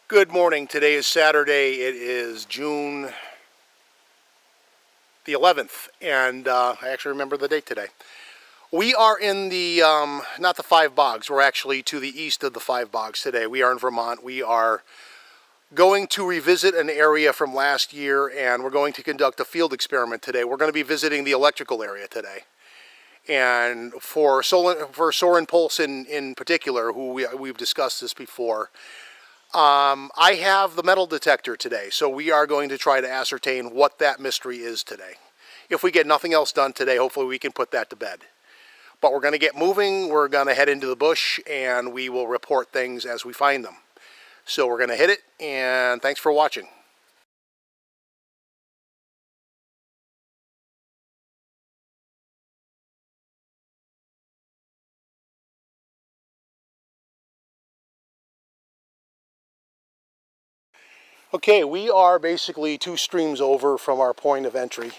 Good morning. Today is Saturday. It is June the 11th, and I actually remember the date today. We are in the, not the Five Bogs, we're actually to the east of the Five Bogs today. We are in Vermont. We are going to revisit an area from last year, and we're going to conduct a field experiment today. We're going to be visiting the electrical area today. And for Soren Poulsen in particular, who we've discussed this before, I have the metal detector today, so we are going to try to ascertain what that mystery is today. If we get nothing else done today, hopefully we can put that to bed. But we're going to get moving, we're going to head into the bush, and we will report things as we find them. So we're going to hit it, and thanks for watching. Okay, we are basically 2 streams over from our point of entry.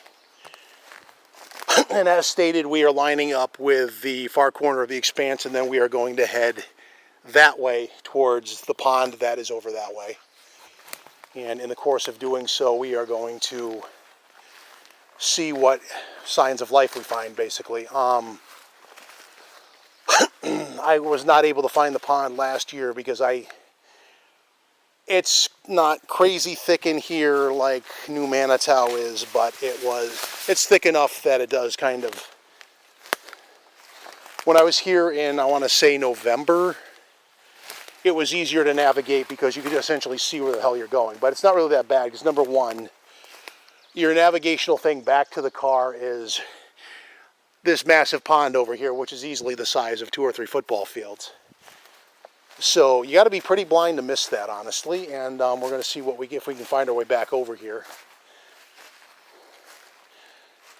And as stated, we are lining up with the far corner of the expanse, and then we are going to head that way towards the pond that is over that way. And in the course of doing so, we are going to see what signs of life we find, basically. I was not able to find the pond last year because it's not crazy thick in here like New Manitou is, but it's thick enough that it does kind of. When I was here in, I want to say November, it was easier to navigate because you could essentially see where the hell you're going. But it's not really that bad because, number one, your navigational thing back to the car is this massive pond over here, which is easily the size of 2 or 3 football fields. So you got to be pretty blind to miss that, honestly. And we're going to see if we can find our way back over here.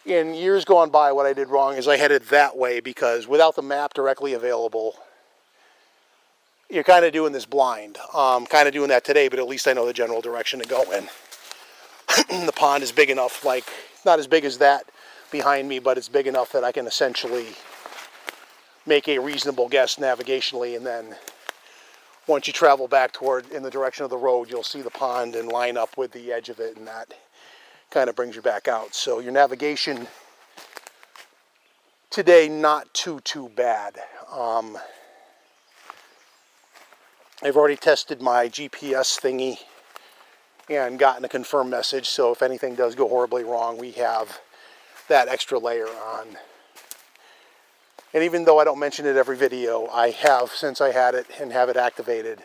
In years gone by, what I did wrong is I headed that way because without the map directly available, you're kind of doing this blind. Kind of doing that today, but at least I know the general direction to go in. The pond is big enough, like, not as big as that behind me, but it's big enough that I can essentially make a reasonable guess navigationally, and then once you travel back in the direction of the road, you'll see the pond and line up with the edge of it, and that kind of brings you back out. So your navigation today, not too bad. I've already tested my GPS thingy and gotten a confirmed message, so if anything does go horribly wrong, we have that extra layer on. And even though I don't mention it every video, I have, since I had it and have it activated,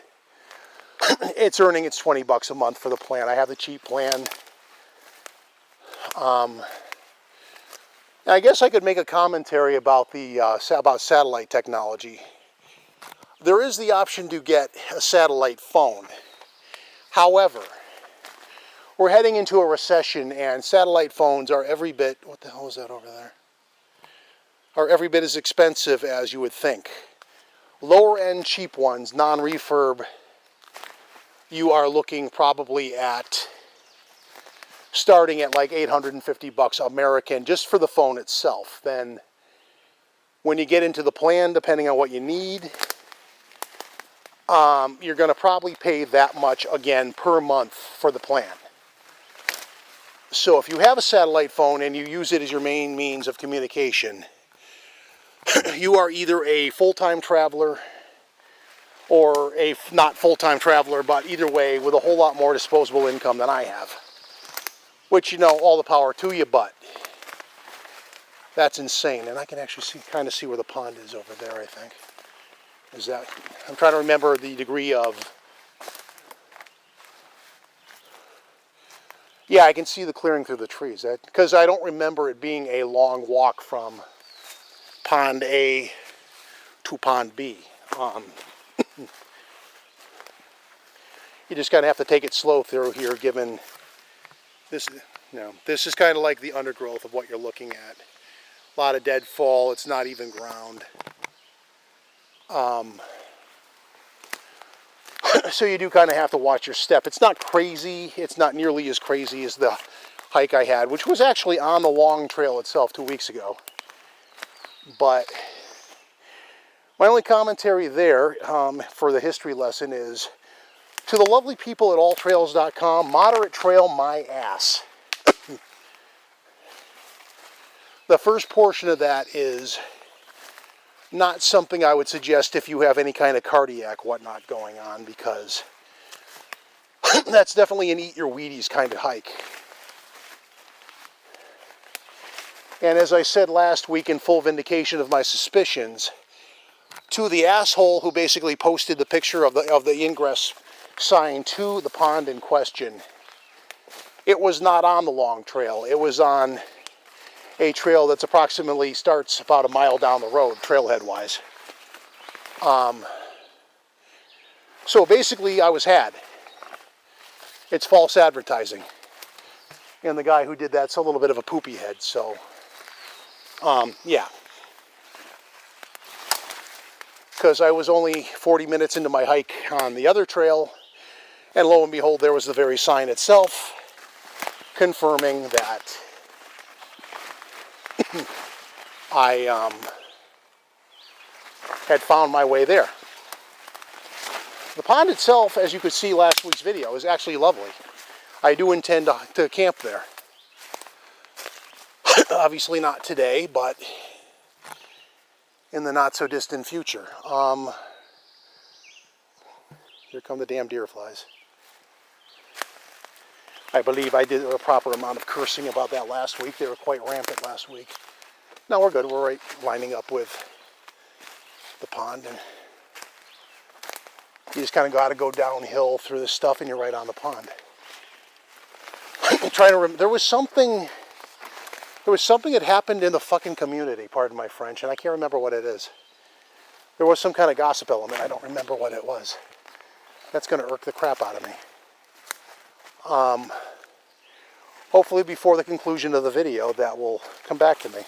it's earning its 20 bucks a month for the plan. I have the cheap plan. I guess I could make a commentary about about satellite technology. There is the option to get a satellite phone. However, we're heading into a recession, and satellite phones are every bit, what the hell is that over there? Are every bit as expensive as you would think. Lower end cheap ones, non-refurb, you are looking probably at starting at like 850 bucks American just for the phone itself. Then when you get into the plan, depending on what you need, you're going to probably pay that much again per month for the plan. So if you have a satellite phone and you use it as your main means of communication, you are either a full-time traveler or a not full-time traveler, but either way with a whole lot more disposable income than I have. Which, you know, all the power to you, but that's insane. And I can actually kind of see where the pond is over there, I think. Is that, I'm trying to remember the degree of, yeah, I can see the clearing through the trees. Because I don't remember it being a long walk from Pond A to Pond B. You just kind of have to take it slow through here, given this, this is kind of like the undergrowth of what you're looking at. A lot of deadfall, it's not even ground. So you do kind of have to watch your step. It's not crazy, it's not nearly as crazy as the hike I had, which was actually on the long trail itself 2 weeks ago. But my only commentary there for the history lesson is To the lovely people at alltrails.com, moderate trail my ass. The first portion of that is not something I would suggest if you have any kind of cardiac whatnot going on, because that's definitely an eat your Wheaties kind of hike. And as I said last week, in full vindication of my suspicions, to the asshole who basically posted the picture of the ingress sign to the pond in question, it was not on the long trail. It was on a trail that's approximately starts about a mile down the road, trailhead wise. So basically I was had. It's false advertising. And the guy who did that's a little bit of a poopy head, so yeah. Because I was only 40 minutes into my hike on the other trail, and lo and behold, there was the very sign itself confirming that I had found my way there. The pond itself, as you could see last week's video, is actually lovely. I do intend to camp there. Obviously not today, but in the not so distant future. Here come the damn deer flies. I believe I did a proper amount of cursing about that last week. They were quite rampant last week. No, we're good. We're right lining up with the pond, and you just kind of got to go downhill through this stuff and you're right on the pond. I'm trying to remember. There was something that happened in the fucking community, pardon my French, and I can't remember what it is. There was some kind of gossip element. I don't remember what it was. That's going to irk the crap out of me. Hopefully before the conclusion of the video, that will come back to me.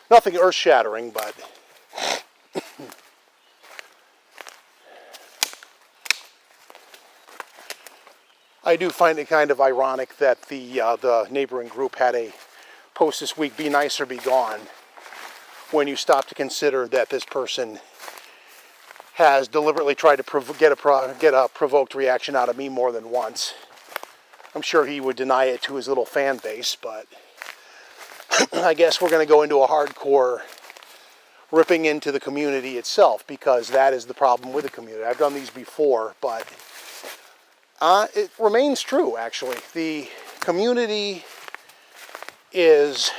Nothing earth-shattering, but I do find it kind of ironic that the neighboring group had a post this week, "Be nice or be gone," when you stop to consider that this person has deliberately tried to get a provoked reaction out of me more than once. I'm sure he would deny it to his little fan base, but I guess we're going to go into a hardcore ripping into the community itself, because that is the problem with the community. I've done these before, but it remains true, actually. The community is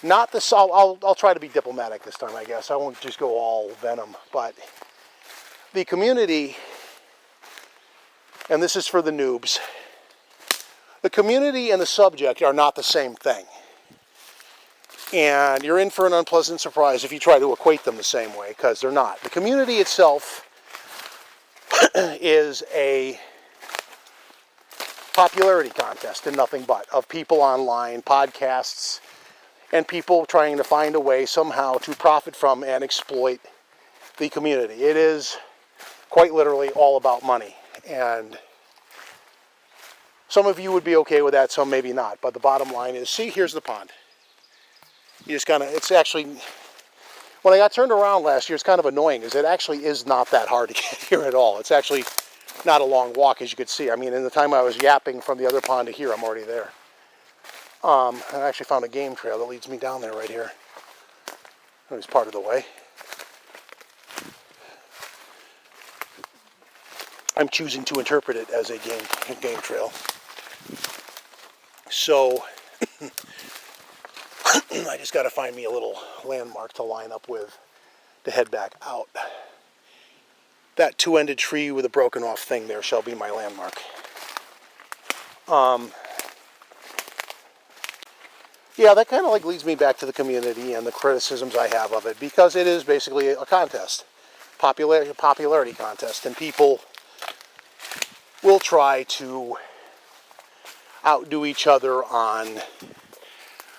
not the... I'll try to be diplomatic this time, I guess. I won't just go all venom, but the community, and this is for the noobs, the community and the subject are not the same thing. And you're in for an unpleasant surprise if you try to equate them the same way, because they're not. The community itself is a popularity contest and nothing but, of people online, podcasts, and people trying to find a way somehow to profit from and exploit the community. It is quite literally all about money. And some of you would be okay with that, some maybe not. But the bottom line is, see, here's the pond. You just kind of, it's actually, when I got turned around last year, it's kind of annoying, because it actually is not that hard to get here at all. It's actually not a long walk, as you could see. I mean, in the time I was yapping from the other pond to here, I'm already there. I actually found a game trail that leads me down there right here. It was part of the way. I'm choosing to interpret it as a game trail. So I just got to find me a little landmark to line up with to head back out. That two-ended tree with a broken off thing there shall be my landmark. Yeah, that kind of like leads me back to the community and the criticisms I have of it, because it is basically a contest, popularity contest, and people will try to outdo each other on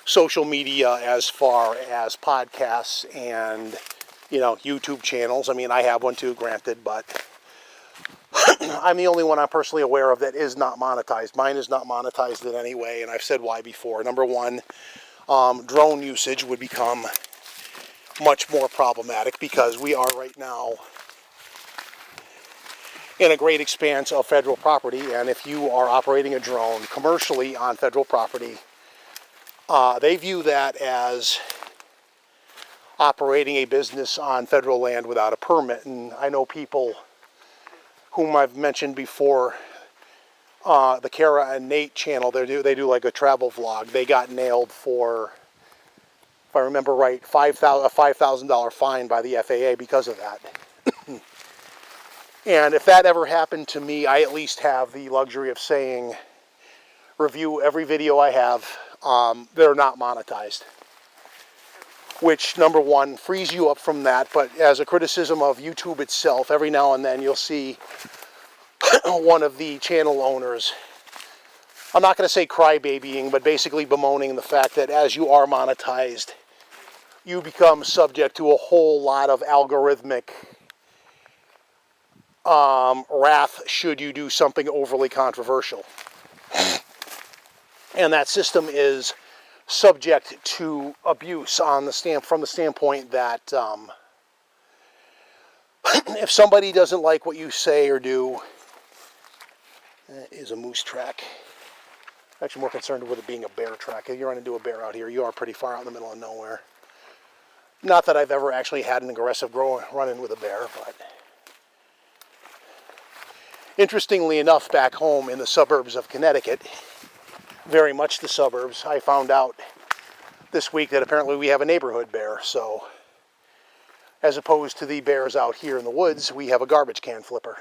social media as far as podcasts and, you know, YouTube channels. I mean, I have one too, granted, but I'm the only one I'm personally aware of that is not monetized. Mine is not monetized in any way, and I've said why before. Number one, drone usage would become much more problematic, because we are right now in a great expanse of federal property. And if you are operating a drone commercially on federal property, they view that as operating a business on federal land without a permit. And I know people whom I've mentioned before, the Kara and Nate channel, they do like a travel vlog. They got nailed for, if I remember right, a $5,000 fine by the FAA because of that. And if that ever happened to me, I at least have the luxury of saying, review every video I have, they're not monetized. Which, number one, frees you up from that, but as a criticism of YouTube itself, every now and then you'll see one of the channel owners, I'm not going to say crybabying, but basically bemoaning the fact that as you are monetized, you become subject to a whole lot of algorithmic wrath should you do something overly controversial. And that system is subject to abuse on the from the standpoint that if somebody doesn't like what you say or do, that is a moose track. I'm actually more concerned with it being a bear track. If you run into a bear out here, you are pretty far out in the middle of nowhere. Not that I've ever actually had an aggressive run-in with a bear, but interestingly enough, back home in the suburbs of Connecticut, very much the suburbs, I found out this week that apparently we have a neighborhood bear. So as opposed to the bears out here in the woods, we have a garbage can flipper,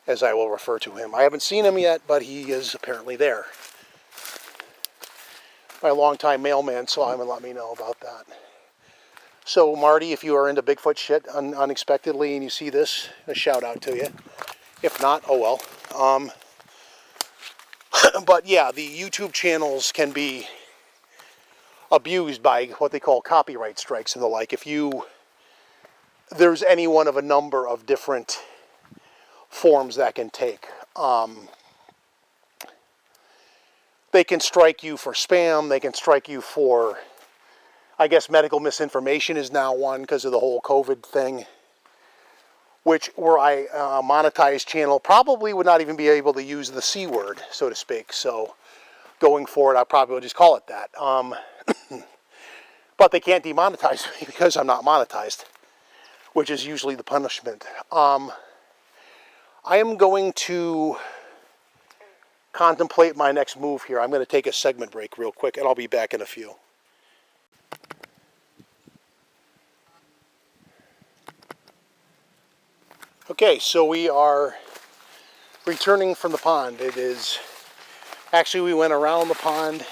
as I will refer to him. I haven't seen him yet, but he is apparently there. My longtime mailman saw him and let me know about that. So Marty, if you are into Bigfoot shit unexpectedly and you see this, a shout out to you. If not, oh well. But yeah, the YouTube channels can be abused by what they call copyright strikes and the like. If there's any one of a number of different forms that can take. They can strike you for spam. They can strike you for, I guess, medical misinformation is now one because of the whole COVID thing. Which, were I a monetized channel, probably would not even be able to use the C word, so to speak. So going forward, I probably would just call it that. But they can't demonetize me because I'm not monetized, which is usually the punishment. I am going to contemplate my next move here. I'm going to take a segment break real quick, and I'll be back in a few. Okay, so we are returning from the pond. It is, actually we went around the pond,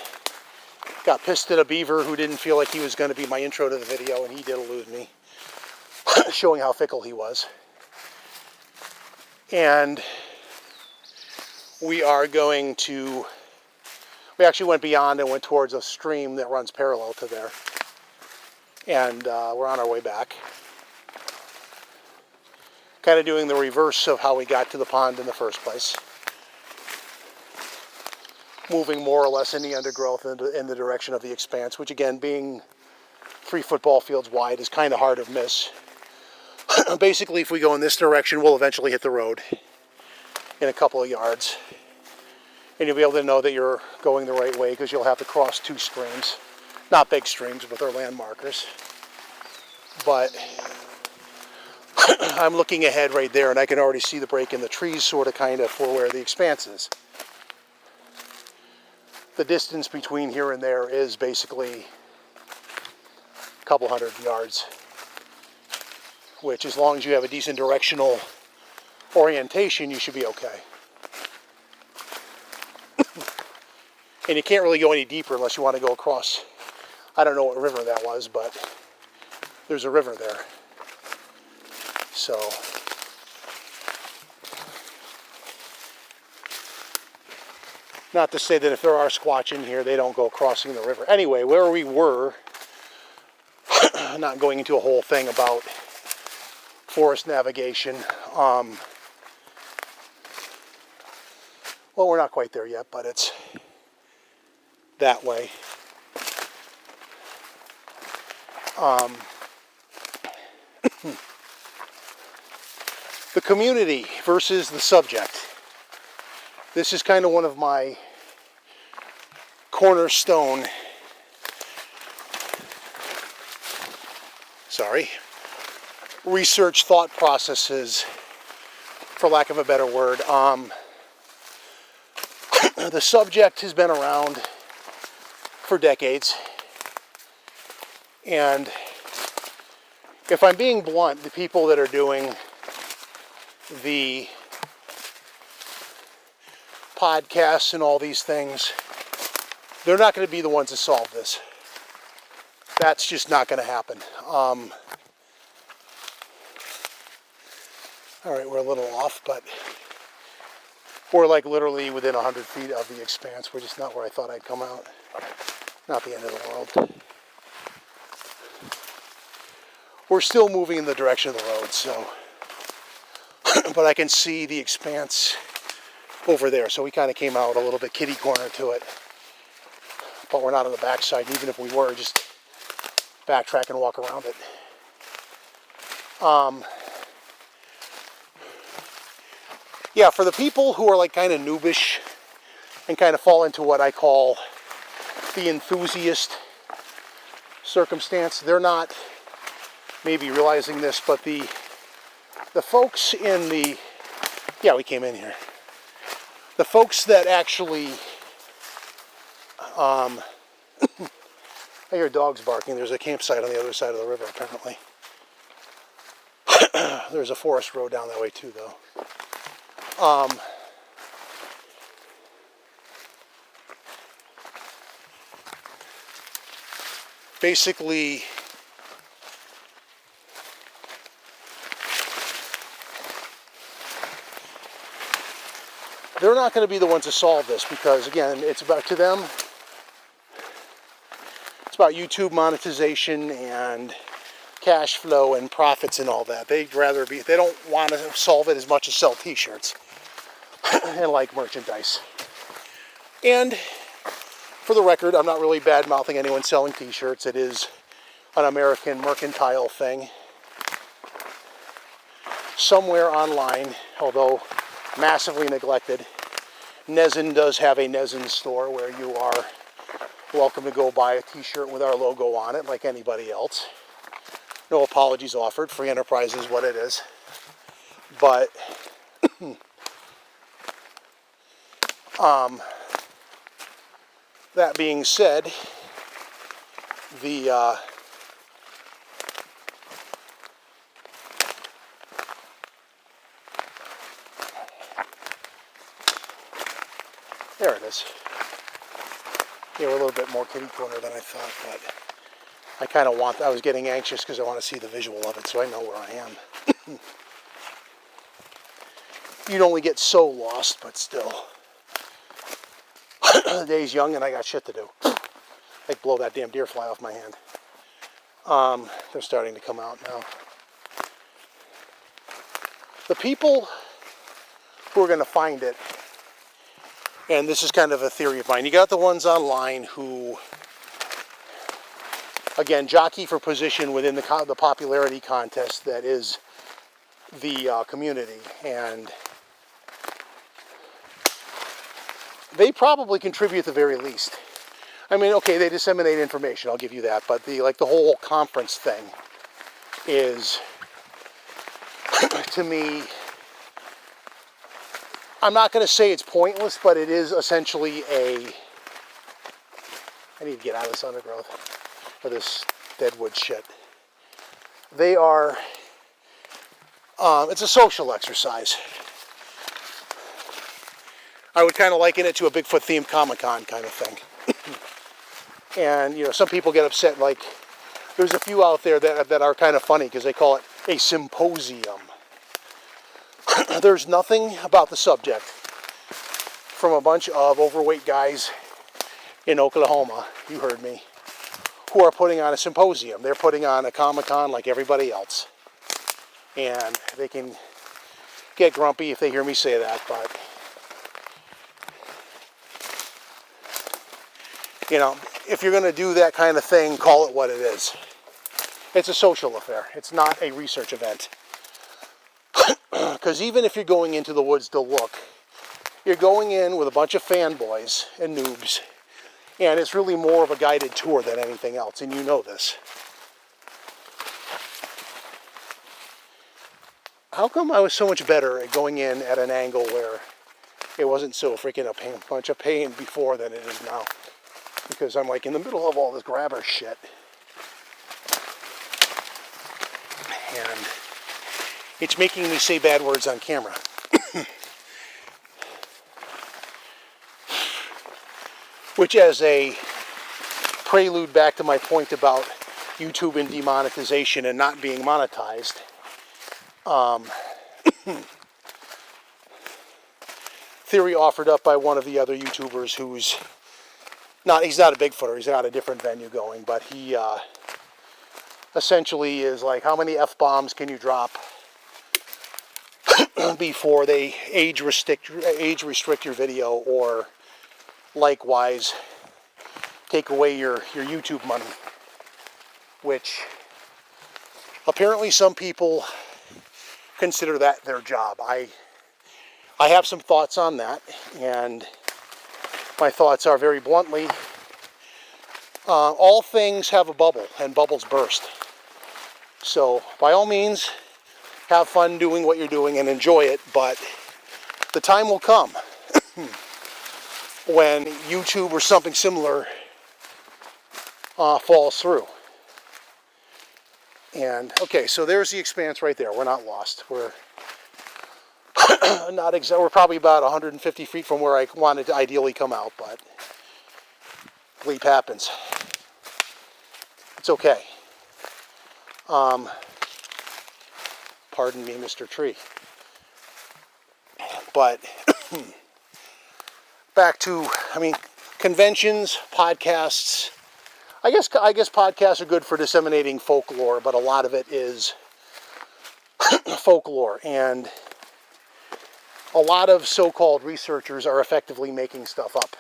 got pissed at a beaver who didn't feel like he was going to be my intro to the video, and he did elude me, showing how fickle he was. And we are going to, we actually went beyond and went towards a stream that runs parallel to there. And we're on our way back. Kind of doing the reverse of how we got to the pond in the first place. Moving more or less in the undergrowth in the direction of the expanse, which again, being 3 football fields wide, is kind of hard to miss. Basically, if we go in this direction, we'll eventually hit the road in a couple of yards. And you'll be able to know that you're going the right way because you'll have to cross 2 streams. Not big streams, but they're land markers. But I'm looking ahead right there, and I can already see the break in the trees, sort of kind of for where the expanse is. The distance between here and there is basically a couple hundred yards, which, as long as you have a decent directional orientation, you should be okay. And you can't really go any deeper unless you want to go across. I don't know what river that was, but there's a river there. So not to say that if there are squatch in here, they don't go crossing the river. Anyway, where we were, not going into a whole thing about forest navigation. Well, we're not quite there yet, but it's that way. The community versus the subject. This is kind of one of my cornerstone, research thought processes, for lack of a better word. The subject has been around for decades, and if I'm being blunt, the people that are doing the podcasts and all these things, they're not going to be the ones to solve this. That's just not going to happen. All right, we're a little off, but we're like literally within 100 feet of the expanse. We're just not where I thought I'd come out. Not the end of the world. We're still moving in the direction of the road, so. But I can see the expanse over there. So we kind of came out a little bit kitty corner to it. But we're not on the backside. Even if we were, just backtrack and walk around it. Yeah, for the people who are like kind of noobish and kind of fall into what I call the enthusiast circumstance, they're not maybe realizing this, but the folks in the, yeah, we came in here. The folks that actually, I hear dogs barking. There's a campsite on the other side of the river, apparently. There's a forest road down that way too, though. Basically, they're not going to be the ones to solve this because, again, it's about, to them, it's about YouTube monetization and cash flow and profits and all that. They'd rather be, they don't want to solve it as much as sell t-shirts and like merchandise. And for the record, I'm not really bad-mouthing anyone selling t-shirts. It is an American mercantile thing. Somewhere online, although massively neglected, Nezin does have a Nezin store where you are welcome to go buy a t-shirt with our logo on it like anybody else. No apologies offered. Free enterprise is what it is. But that being said, the there it is. Yeah, we're a little bit more kitty corner than I thought, but I kind of want, I was getting anxious because I want to see the visual of it so I know where I am. You'd only get so lost, but still. The day's young and I got shit to do. Like blow that damn deer fly off my hand. They're starting to come out now. The people who are going to find it, and this is kind of a theory of mine, you got the ones online who, again, jockey for position within the popularity contest that is the community, and they probably contribute at the very least. I mean, okay, they disseminate information, I'll give you that, but the whole conference thing is, to me, I'm not going to say it's pointless, but it is essentially a, I need to get out of this undergrowth, or this deadwood shit. They are, it's a social exercise. I would kind of liken it to a Bigfoot themed Comic-Con kind of thing. And, you know, some people get upset, like, there's a few out there that are kind of funny because they call it a symposium. There's nothing about the subject from a bunch of overweight guys in Oklahoma, you heard me, who are putting on a symposium. They're putting on a Comic-Con like everybody else. And they can get grumpy if they hear me say that, but, you know, if you're going to do that kind of thing, call it what it is. It's a social affair. It's not a research event. Because even if you're going into the woods to look, you're going in with a bunch of fanboys and noobs, and it's really more of a guided tour than anything else, and you know this. How come I was so much better at going in at an angle where it wasn't so freaking a bunch of pain before than it is now? Because I'm like in the middle of all this grabber shit. And it's making me say bad words on camera. Which, as a prelude back to my point about YouTube and demonetization and not being monetized, theory offered up by one of the other YouTubers who's he's not a Bigfooter, he's got a different venue going, but he essentially is like, how many F-bombs can you drop before they age restrict your video, or likewise take away your YouTube money, which apparently some people consider that their job. I have some thoughts on that, and my thoughts are very bluntly, all things have a bubble, and bubbles burst. So by all means, have fun doing what you're doing and enjoy it, but the time will come when YouTube or something similar falls through. And okay, so there's the expanse right there. We're not lost. We're we're probably about 150 feet from where I wanted to ideally come out, but bleep happens. It's okay. Pardon me, Mr. Tree. But back to, conventions, podcasts. I guess podcasts are good for disseminating folklore, but a lot of it is folklore, and a lot of so-called researchers are effectively making stuff up.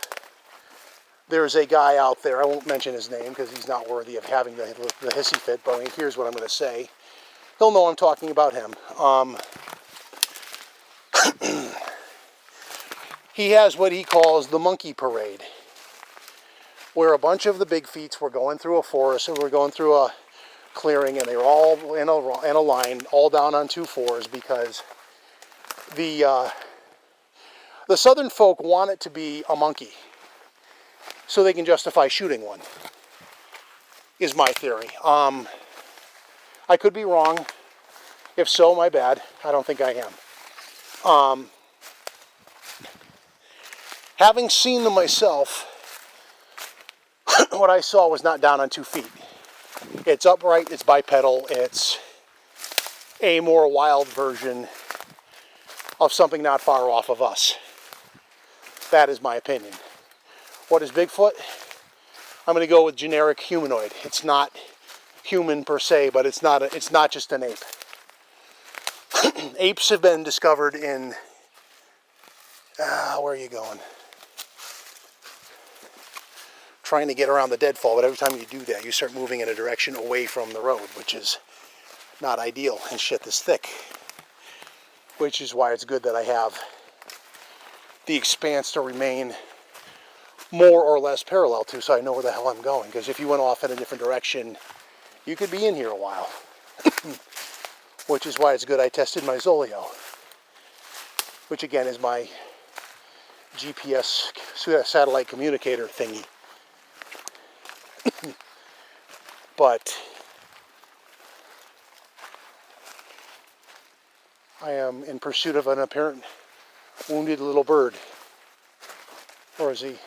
There's a guy out there, I won't mention his name because he's not worthy of having the hissy fit, but here's what I'm going to say. He'll know I'm talking about him. He has what he calls the monkey parade, where a bunch of the big feets were going through a forest, and were going through a clearing, and they were all in a line, all down on 2 fours, because the southern folk want it to be a monkey, so they can justify shooting one, is my theory. I could be wrong. If so, my bad. I don't think I am. Having seen them myself, what I saw was not down on 2 feet. It's upright, it's bipedal, it's a more wild version of something not far off of us. That is my opinion. What is Bigfoot? I'm going to go with generic humanoid. It's not human per se, but it's not just an ape. Apes have been discovered in where are you going? Trying to get around the deadfall, but every time you do that, you start moving in a direction away from the road, which is not ideal in shit this thick. Which is why it's good that I have the expanse to remain more or less parallel to, so I know where the hell I'm going. Because if you went off in a different direction, you could be in here a while. Which is why it's good I tested my Zoleo, which again is my GPS satellite communicator thingy. But I am in pursuit of an apparent wounded little bird. Or is he?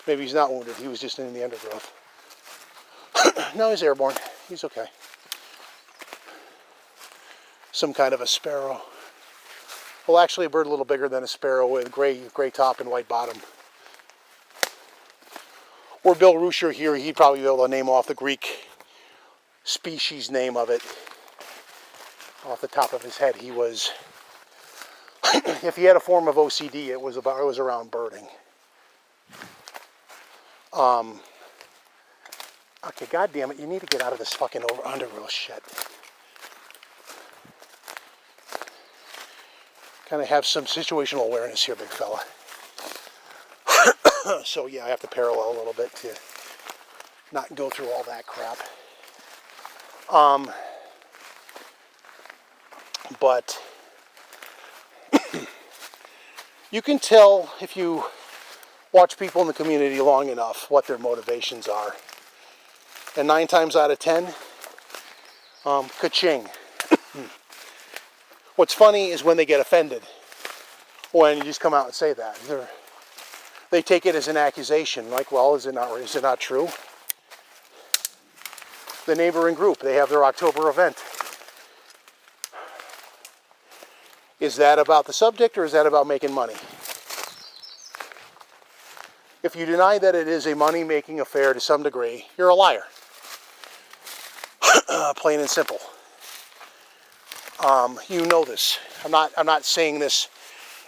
Maybe he's not wounded. He was just in the undergrowth. No, he's airborne. He's okay. Some kind of a sparrow. Well, actually a bird a little bigger than a sparrow with gray top and white bottom. Or Bill Rusher here, he'd probably be able to name off the Greek species name of it. Off the top of his head, he was, if he had a form of OCD, it was around birding. Okay, goddamn it, you need to get out of this fucking undergrowth shit. kind of have some situational awareness here, big fella. So yeah, I have to parallel a little bit to not go through all that crap. But you can tell if you watch people in the community long enough what their motivations are. And 9 times out of 10, ka-ching. What's funny is when they get offended, when you just come out and say that. They take it as an accusation, like, well, is it not true? The neighboring group, they have their October event. Is that about the subject, or is that about making money? If you deny that it is a money-making affair to some degree, you're a liar. Plain and simple. You know this. I'm not saying this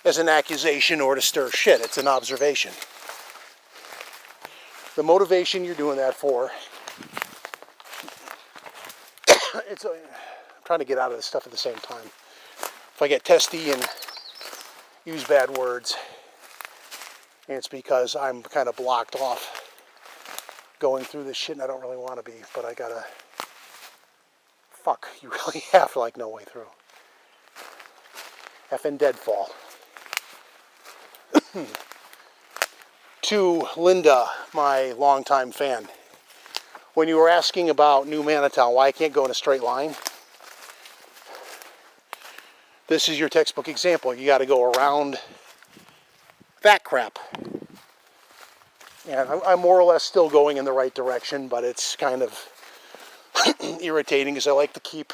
as an accusation or to stir shit. It's an observation. The motivation you're doing that for, I'm trying to get out of this stuff at the same time. If I get testy and use bad words, it's because I'm kind of blocked off going through this shit and I don't really want to be, but I gotta, fuck, you really have like no way through. Effing deadfall. To Linda, my longtime fan, when you were asking about New Manitown, why I can't go in a straight line, this is your textbook example. You got to go around that crap. And I'm more or less still going in the right direction, but it's kind of irritating because I like to keep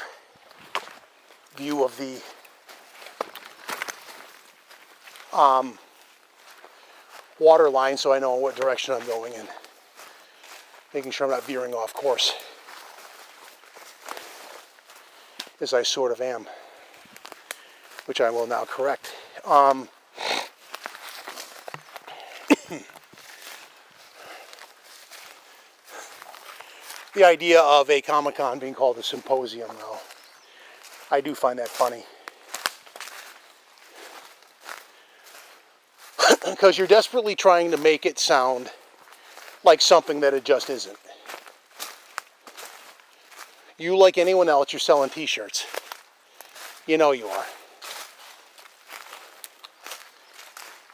view of the water line so I know what direction I'm going in. Making sure I'm not veering off course, as I sort of am, which I will now correct. The idea of a Comic-Con being called a symposium, though, I do find that funny. Because you're desperately trying to make it sound like something that it just isn't. You, like anyone else, you're selling t-shirts. You know you are.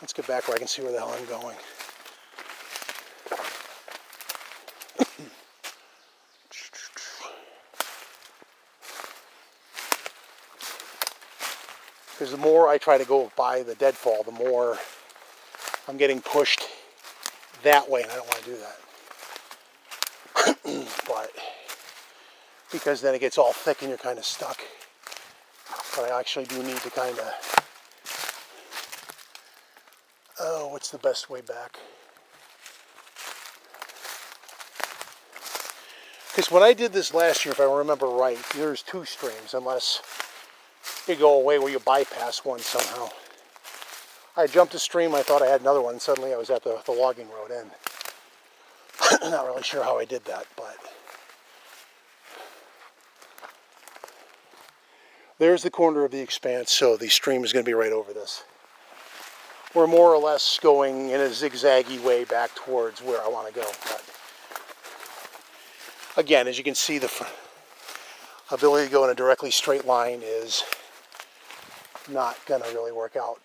Let's get back where I can see where the hell I'm going. Because the more I try to go by the deadfall, the more I'm getting pushed that way, and I don't want to do that. But because then it gets all thick and you're kind of stuck. But I actually do need to kind of, what's the best way back? Because when I did this last year, if I remember right, there's 2 streams, unless you go away where you bypass one somehow. I jumped a stream, I thought I had another one, and suddenly I was at the logging road end. Not really sure how I did that, but there's the corner of the expanse, so the stream is going to be right over this. We're more or less going in a zigzaggy way back towards where I want to go. But again, as you can see, the ability to go in a directly straight line is not going to really work out.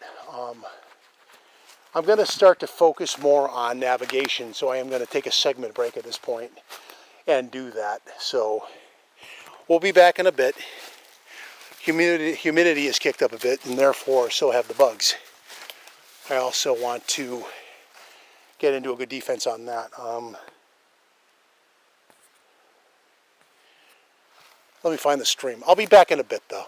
I'm going to start to focus more on navigation, so I am going to take a segment break at this point and do that. So we'll be back in a bit. Humidity is kicked up a bit, and therefore so have the bugs. I also want to get into a good defense on that. Let me find the stream. I'll be back in a bit, though.